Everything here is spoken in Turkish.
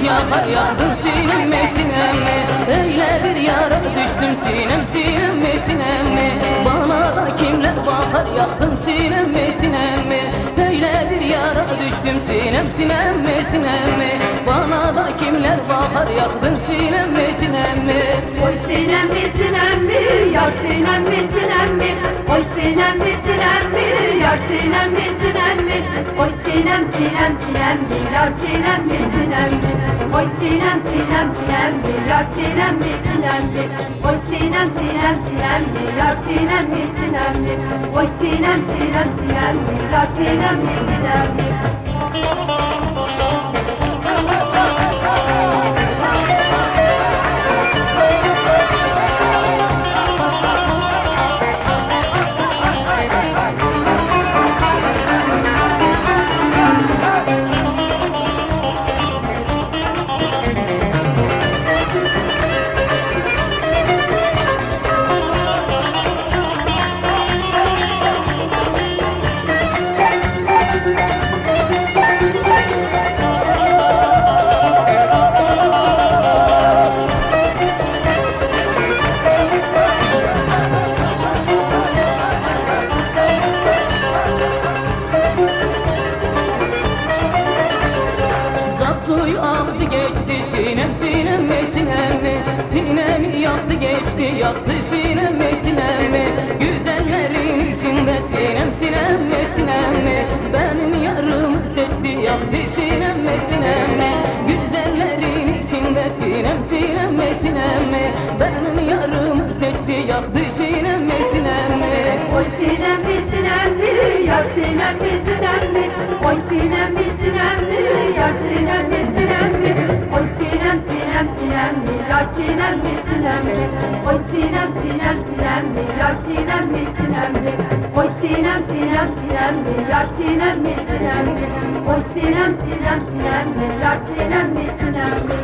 yakar yaktın sinemi sinemi. Öyle bir yara düştüm sinemi sinemi. Bana da kimler bakar yaktın sinemi sinemi. Öyle bir yara düştüm sinemi sinemi. Bana da kimler bakar yaktın sinemi sinemi. Oy sinemi sinemi, yar sinemi sinemi. Oy sinemi sinemi, yar sinemi sinemi. Oy sinem sinem sinemi, yar sinemi sinemi. Oy sinem sinem sinemi, yar sinemi sinemi. Oy sinem sinem sinemi, yar sinemi sinemi. Oy sinem sinem sinemi, yar sinemi sinemi. Suyu aktı geçti sinem sinemi sinemi. Sinemi yaktı geçti yaktı sinemi sinemi. Güzellerin içinde sinemi sinemi. Benim yarımı seçti yaktı sinemi sinemi. Güzellerin içinde sinemi sinemi. Benim yarımı seçti yaktı sinemi sinemi. Oy sinemi sinemi, yar sinemi sinemi. Oy sinemi sinemi, yar sinemi sinemi. Oy sinem sinem sinemi, yar sinemi sinemi. Oy sinem sinem sinemi, yar sinemi sinemi. Oy sinem sinem sinemi, yar sinemi sinemi. Oy sinem sinem sinemi, yar sinemi sinemi.